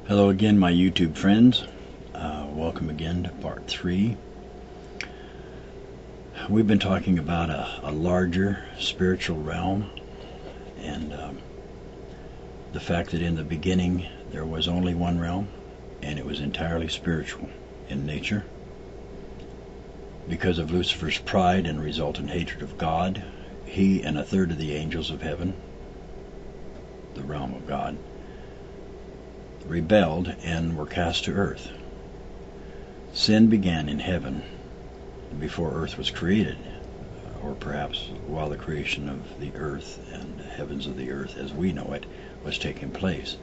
Hello again, my YouTube friends. Welcome again to part 3. We've been talking about a larger spiritual realm and the fact that in the beginning there was only one realm and it was entirely spiritual in nature. Because of Lucifer's pride and resultant hatred of God, he and a third of the angels of heaven, the realm of God, rebelled and were cast to earth. Sin began in heaven before earth was created, or perhaps while the creation of the earth and the heavens of the earth as we know it was taking place.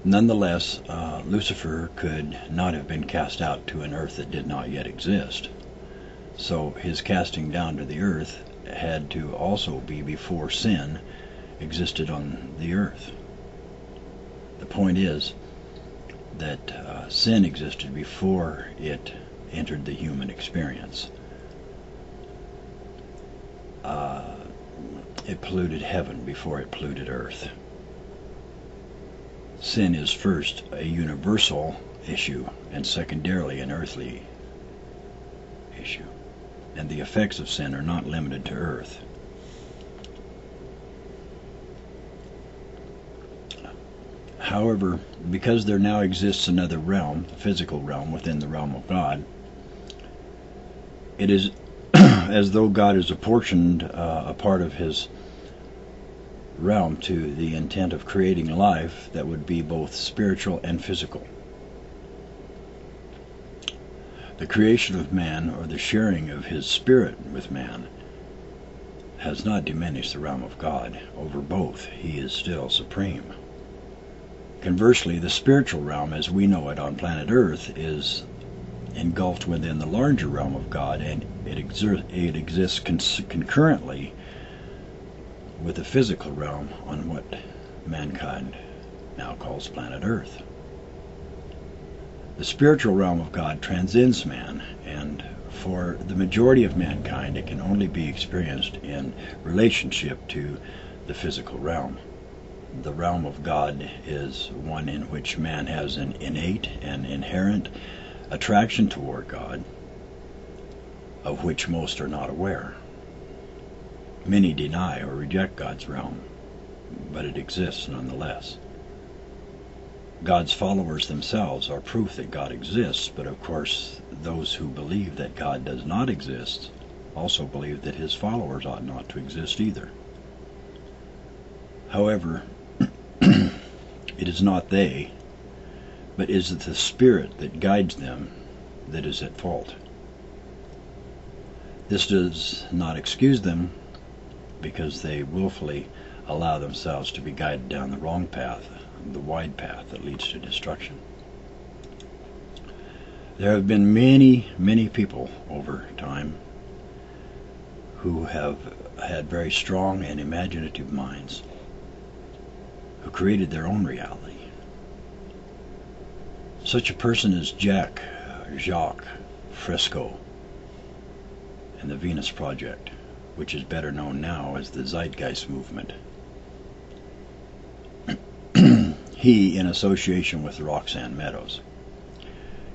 Nonetheless, Lucifer could not have been cast out to an earth that did not yet exist. So his casting down to the earth had to also be before sin existed on the earth. The point is that sin existed before it entered the human experience. It polluted heaven before it polluted earth. Sin is first a universal issue and secondarily an earthly issue. And the effects of sin are not limited to earth. However, because there now exists another realm, a physical realm within the realm of God, it is as though God has apportioned a part of his realm to the intent of creating life that would be both spiritual and physical. The creation of man, or the sharing of his spirit with man, has not diminished the realm of God. Over both, he is still supreme. Conversely, the spiritual realm as we know it on planet Earth is engulfed within the larger realm of God, and it exists concurrently with the physical realm on what mankind now calls planet Earth. The spiritual realm of God transcends man, and for the majority of mankind it can only be experienced in relationship to the physical realm. The realm of God is one in which man has an innate and inherent attraction toward God, of which most are not aware. Many deny or reject God's realm, but it exists nonetheless. God's followers themselves are proof that God exists, but of course those who believe that God does not exist also believe that his followers ought not to exist either. However, it is not they, but is it the Spirit that guides them that is at fault. This does not excuse them, because they willfully allow themselves to be guided down the wrong path, the wide path that leads to destruction. There have been many people over time who have had very strong and imaginative minds, who created their own reality. Such a person is Jacques Fresco and the Venus Project, which is better known now as the Zeitgeist movement. He, in association with Roxanne Meadows,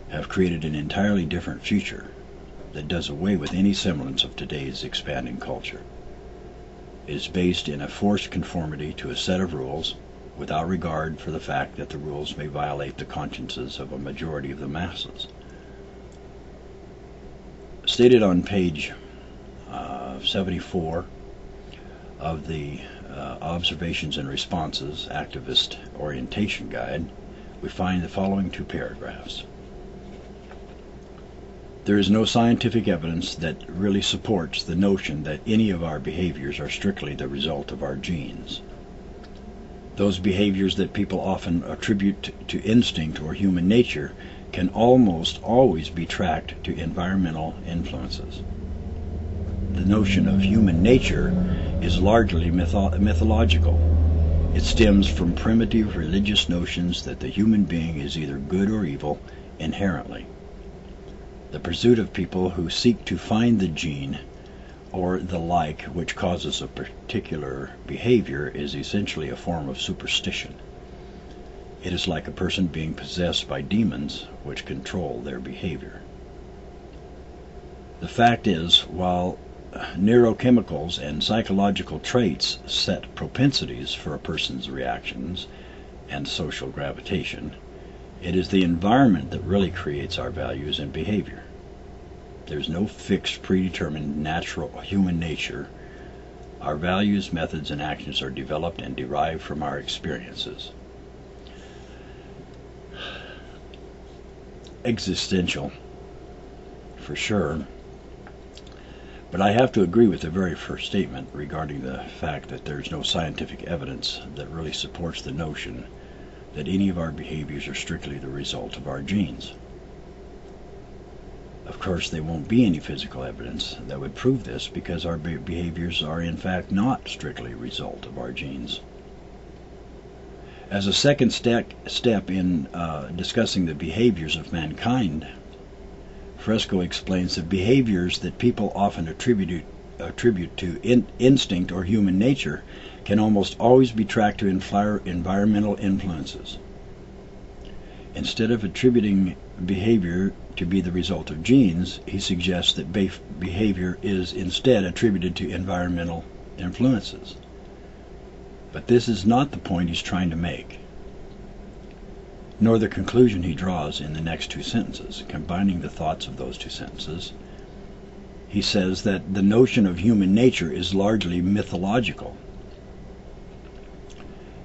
have created an entirely different future that does away with any semblance of today's expanding culture. It is based in a forced conformity to a set of rules, without regard for the fact that the rules may violate the consciences of a majority of the masses. Stated on page 74 of the Observations and Responses Activist Orientation Guide, we find the following 2 paragraphs. There is no scientific evidence that really supports the notion that any of our behaviors are strictly the result of our genes. Those behaviors that people often attribute to instinct or human nature can almost always be tracked to environmental influences. The notion of human nature is largely mythological. It stems from primitive religious notions that the human being is either good or evil inherently. The pursuit of people who seek to find the gene or the like which causes a particular behavior is essentially a form of superstition. It is like a person being possessed by demons which control their behavior. The fact is, while neurochemicals and psychological traits set propensities for a person's reactions and social gravitation, it is the environment that really creates our values and behavior. There's no fixed, predetermined, natural human nature. Our values, methods, and actions are developed and derived from our experiences. Existential, for sure. But I have to agree with the very first statement regarding the fact that there's no scientific evidence that really supports the notion that any of our behaviors are strictly the result of our genes. Of course, there won't be any physical evidence that would prove this because our behaviors are in fact not strictly a result of our genes. As a second step in discussing the behaviors of mankind, Fresco explains that behaviors that people often attribute to instinct or human nature can almost always be tracked to environmental influences. Instead of attributing behavior to be the result of genes, he suggests that behavior is instead attributed to environmental influences. But this is not the point he's trying to make, nor the conclusion he draws in the next two sentences. Combining the thoughts of those two sentences, he says that the notion of human nature is largely mythological,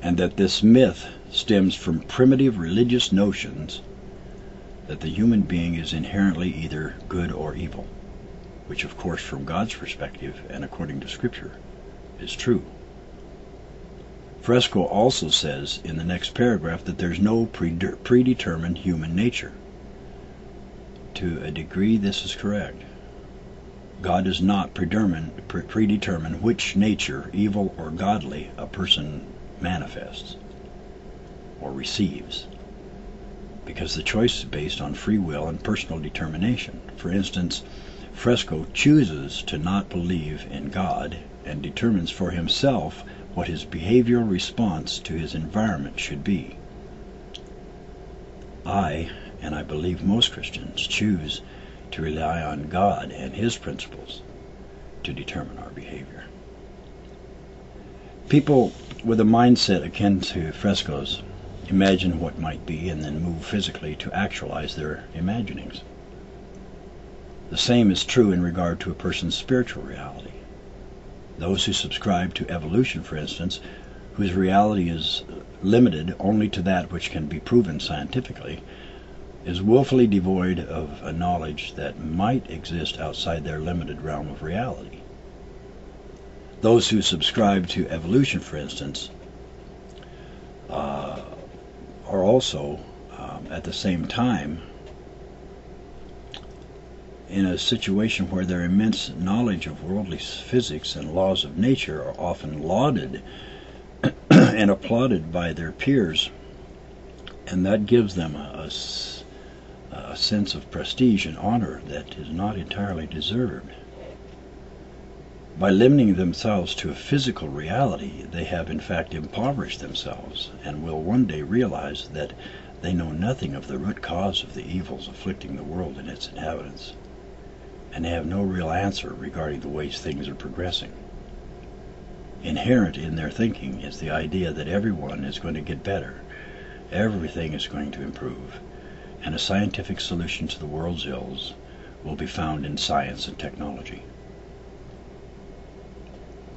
and that this myth stems from primitive religious notions that the human being is inherently either good or evil, which of course from God's perspective and according to Scripture is true. Fresco also says in the next paragraph that there's no predetermined human nature. To a degree, this is correct. God does not predetermine which nature, evil or godly, a person manifests or receives, because the choice is based on free will and personal determination. For instance, Fresco chooses to not believe in God and determines for himself what his behavioral response to his environment should be. And I believe most Christians, choose to rely on God and His principles to determine our behavior. People with a mindset akin to Fresco's imagine what might be and then move physically to actualize their imaginings. The same is true in regard to a person's spiritual reality. Those who subscribe to evolution, for instance, whose reality is limited only to that which can be proven scientifically, is willfully devoid of a knowledge that might exist outside their limited realm of reality. Those who subscribe to evolution, for instance, are also, at the same time, in a situation where their immense knowledge of worldly physics and laws of nature are often lauded and applauded by their peers, and that gives them a sense of prestige and honor that is not entirely deserved. By limiting themselves to a physical reality, they have in fact impoverished themselves and will one day realize that they know nothing of the root cause of the evils afflicting the world and its inhabitants, and they have no real answer regarding the ways things are progressing. Inherent in their thinking is the idea that everyone is going to get better, everything is going to improve, and a scientific solution to the world's ills will be found in science and technology.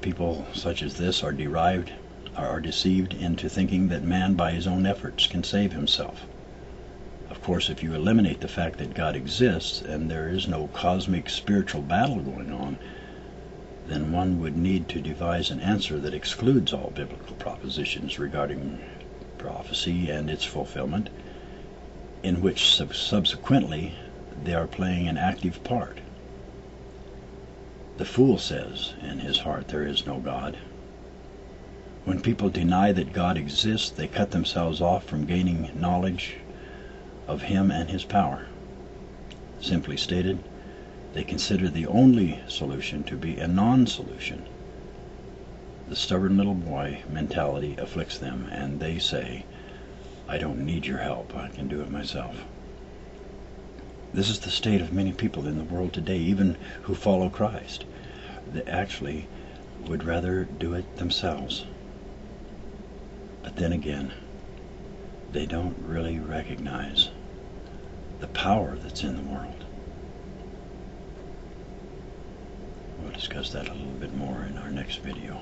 People such as this are deceived into thinking that man by his own efforts can save himself. Of course, if you eliminate the fact that God exists and there is no cosmic spiritual battle going on, then one would need to devise an answer that excludes all biblical propositions regarding prophecy and its fulfillment, in which subsequently they are playing an active part. The fool says in his heart there is no God. When people deny that God exists, they cut themselves off from gaining knowledge of Him and His power. Simply stated, they consider the only solution to be a non-solution. The stubborn little boy mentality afflicts them, and they say, I don't need your help. I can do it myself. This is the state of many people in the world today, even who follow Christ. They actually would rather do it themselves. But then again, they don't really recognize the power that's in the world. We'll discuss that a little bit more in our next video.